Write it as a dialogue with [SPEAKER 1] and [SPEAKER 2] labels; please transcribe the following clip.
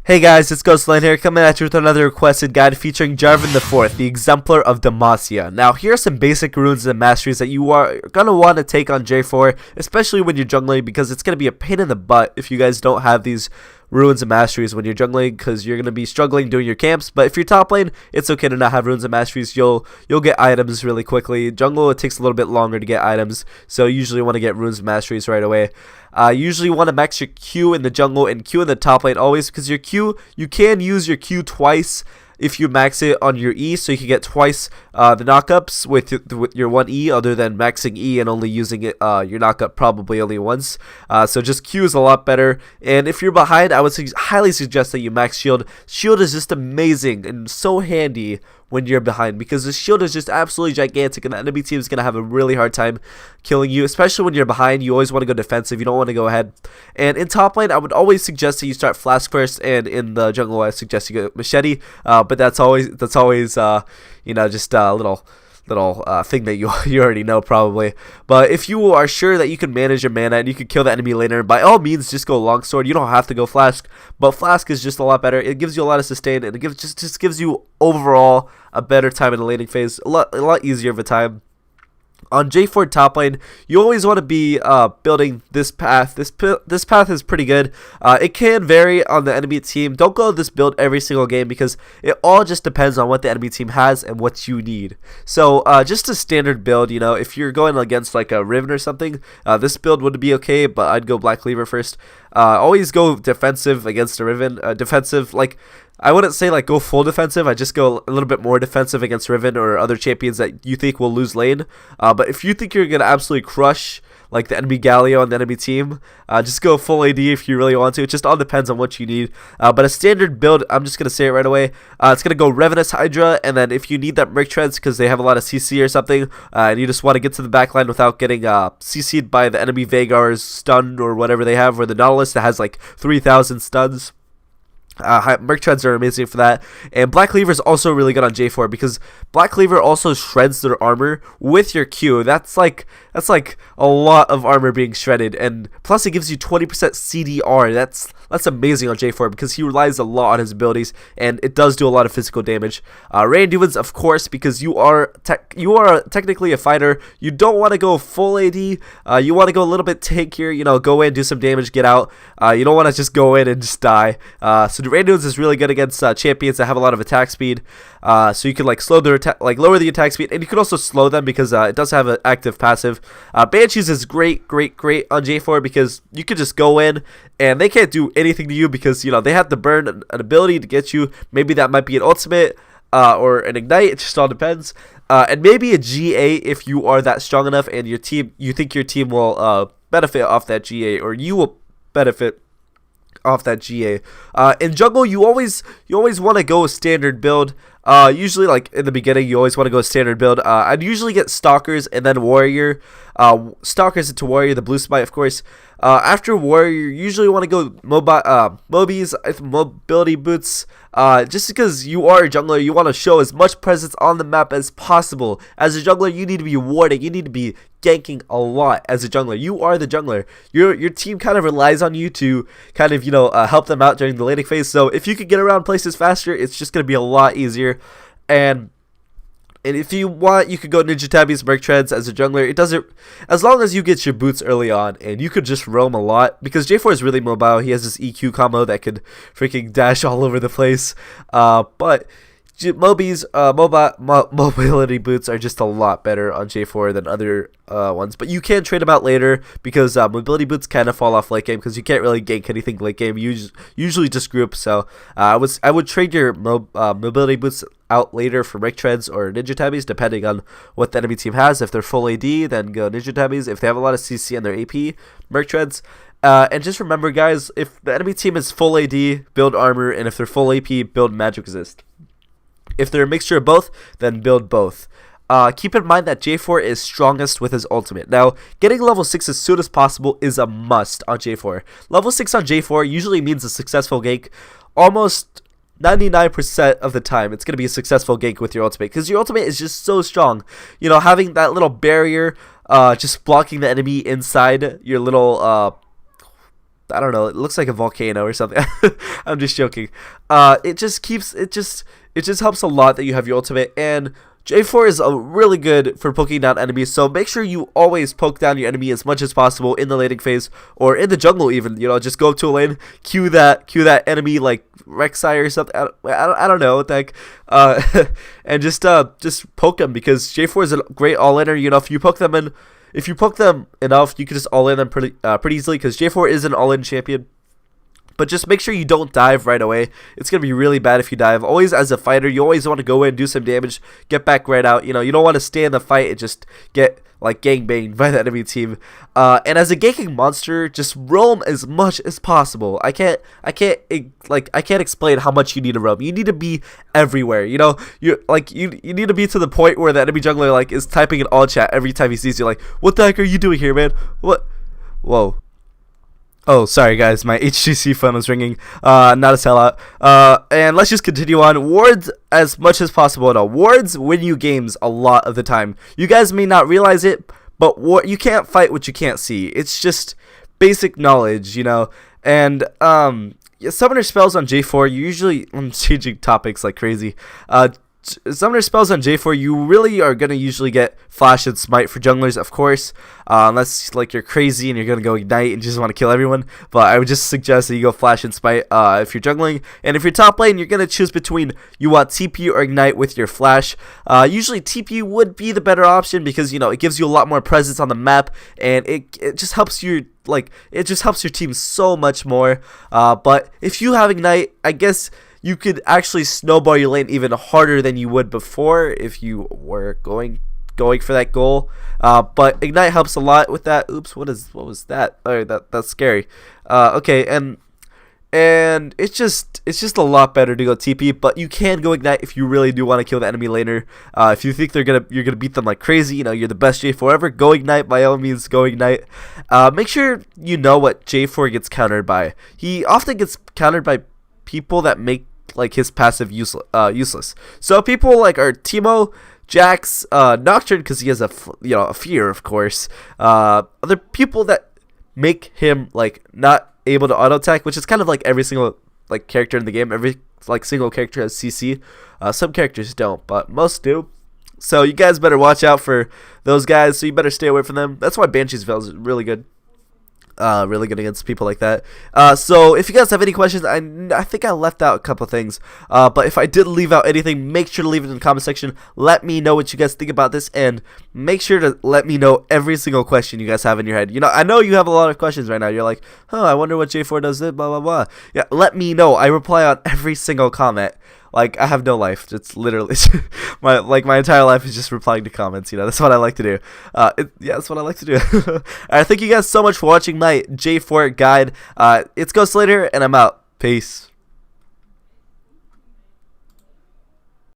[SPEAKER 1] Hey guys, it's Ghostline here, coming at you with another requested guide featuring Jarvan IV, the Exemplar of Demacia. Now, here are some basic runes and masteries that you are going to want to take on J4, especially when you're jungling, because it's going to be a pain in the butt if you guys don't have these runes and masteries when you're jungling, because you're going to be struggling doing your camps. But if you're top lane, it's okay to not have runes and masteries. You'll get items really quickly. Jungle, it takes a little bit longer to get items, so you usually want to get runes and masteries right away. You usually want to max your Q in the jungle and Q in the top lane always, because your Q, you can use your Q twice if you max it on your E, so you can get twice the knockups with your one E, other than maxing E and only using it your knockup probably only once. So just Q is a lot better. And if you're behind, I would highly suggest that you max shield. Shield is just amazing and so handy when you're behind, because the shield is just absolutely gigantic and the enemy team is going to have a really hard time killing you, especially when you're behind. You always want to go defensive, you don't want to go ahead. And in top lane, I would always suggest that you start flask first, and in the jungle I suggest you go machete, but that's always you know, just a little thing that you already know probably. But if you are sure that you can manage your mana and you can kill the enemy laner, by all means just go longsword. You don't have to go flask, but flask is just a lot better. It gives you a lot of sustain, and it just gives you overall a better time in the laning phase, a lot easier of a time. On J4 top lane, you always want to be building this path. This path is pretty good. It can vary on the enemy team. Don't go this build every single game, because it all just depends on what the enemy team has and what you need. So just a standard build, you know, if you're going against like a Riven or something, this build would be okay, but I'd go Black Cleaver first. Always go defensive against a Riven. Defensive, like, I wouldn't say like go full defensive. I just go a little bit more defensive against Riven or other champions that you think will lose lane. But if you think you're gonna absolutely crush like the enemy Galio and the enemy team, just go full AD if you really want to. It just all depends on what you need. But a standard build, I'm just gonna say it right away. It's gonna go Revenus Hydra, and then if you need that Merc Treads because they have a lot of CC or something, and you just want to get to the backline without getting CC'd by the enemy Veigar's stun or whatever they have, or the Nautilus that has like 3,000 stuns. Merc Treads are amazing for that. And Black Cleaver is also really good on J4, because Black Cleaver also shreds their armor with your Q. That's like a lot of armor being shredded, and plus it gives you 20% CDR. That's amazing on J4, because he relies a lot on his abilities, and it does do a lot of physical damage. Randuvans, of course, because you are technically a fighter. You don't want to go full AD. You want to go a little bit tankier. You know, go in, do some damage, get out. You don't want to just go in and just die. So Randuvans is really good against champions that have a lot of attack speed. So you can like slow their lower the attack speed, and you can also slow them because it does have an active passive. Banshees is great on J4, because you can just go in and they can't do anything to you, because you know they have to burn an ability to get you. Maybe that might be an ultimate or an ignite. It just all depends. And maybe a GA if you are that strong enough and you think your team will benefit off that GA, or you will benefit off that GA. In jungle, you always want to go a standard build. Usually, like in the beginning, you always want to go a standard build. I'd usually get Stalkers and then Warrior. Stalkers into Warrior, the blue smite, of course. After Warrior, you usually want to go Mobies, mobility boots. Just because you are a jungler, you want to show as much presence on the map as possible. As a jungler, you need to be warding. You need to be ganking a lot as a jungler. You are the jungler. Your team kind of relies on you to kind of, you know, help them out during the laning phase. So if you could get around places faster, it's just going to be a lot easier. And if you want, you could go Ninja Tabbies, Merc Treads as a jungler. It doesn't, as long as you get your boots early on, and you could just roam a lot, because J4 is really mobile. He has this EQ combo that could freaking dash all over the place. But Mobies, mobility boots are just a lot better on J4 than other ones. But you can trade them out later, because mobility boots kind of fall off late game, because you can't really gank anything late game. You usually just group. So I would trade your mobility boots out later for Merc Treads or Ninja Tabbies, depending on what the enemy team has. If they're full AD, then go Ninja Tabbies. If they have a lot of CC and their AP, Merc Treads. And just remember, guys, if the enemy team is full AD, build armor, and if they're full AP, build magic resist. If they're a mixture of both, then build both. Keep in mind that J4 is strongest with his ultimate. Now, getting level 6 as soon as possible is a must on J4. Level 6 on J4 usually means a successful gank. Almost 99% of the time, it's going to be a successful gank with your ultimate, because your ultimate is just so strong. You know, having that little barrier just blocking the enemy inside your little I don't know. It looks like a volcano or something. I'm just joking. It just helps a lot that you have your ultimate, and J4 is really good for poking down enemies, so make sure you always poke down your enemy as much as possible in the laning phase or in the jungle even. You know, just go up to a lane, cue that enemy like Rek'Sai or something. I don't know what the heck. And just poke them, because J4 is a great all-inner. You know, if you poke them enough, you can just all-in them pretty easily, because J4 is an all-in champion. But just make sure you don't dive right away. It's going to be really bad if you dive. Always, as a fighter, you always want to go in, do some damage, get back right out. You know, you don't want to stay in the fight and just get, like, gangbanged by the enemy team. And as a ganking monster, just roam as much as possible. I can't explain how much you need to roam. You need to be everywhere. You know, you need to be to the point where the enemy jungler, like, is typing in all chat every time he sees you. Like, what the heck are you doing here, man? What? Whoa. Oh, sorry guys, my HTC phone was ringing. Not a sellout. And let's just continue on. Wards as much as possible. No, wards win you games a lot of the time. You guys may not realize it, but you can't fight what you can't see. It's just basic knowledge, you know. And summoner spells on J4, you usually, I'm changing topics like crazy. Summoner spells on J4, you really are going to usually get Flash and Smite for junglers, of course, unless like you're crazy and you're going to go Ignite and just want to kill everyone. But I would just suggest that you go Flash and Smite if you're jungling. And if you're top lane, you're going to choose between you want TP or Ignite with your Flash. Usually TP would be the better option, because, you know, it gives you a lot more presence on the map, and it just helps you. Like, it just helps your team so much more. But if you have Ignite, I guess you could actually snowball your lane even harder than you would before if you were going for that goal. But Ignite helps a lot with that. Oops, what was that? Oh, that's scary. Okay, and it's just a lot better to go TP, but you can go Ignite if you really do want to kill the enemy laner. If you think you're gonna beat them like crazy, you know, you're the best J4 ever, go Ignite. By all means, go Ignite. Make sure you know what J4 gets countered by. He often gets countered by people that make like his passive useless. So people like are Teemo, Jax, Nocturne, because he has a fear, of course. Other people that make him like not able to auto attack, which is kind of like every single like character in the game. Every like single character has CC. Some characters don't, but most do. So you guys better watch out for those guys. So you better stay away from them. That's why Banshee's Veil is really good. Really good against people like that. So if you guys have any questions, I think I left out a couple things, but if I did leave out anything, make sure to leave it in the comment section. Let me know what you guys think about this, and make sure to let me know every single question you guys have in your head. You know, I know you have a lot of questions right now. You're like, I wonder what J4 does this, blah blah blah. Yeah, let me know. I reply on every single comment. Like, I have no life. It's literally my entire life is just replying to comments. You know, that's what I like to do. Yeah, that's what I like to do. Alright, thank you guys so much for watching my J4 guide. It's Ghost Slater, and I'm out. Peace.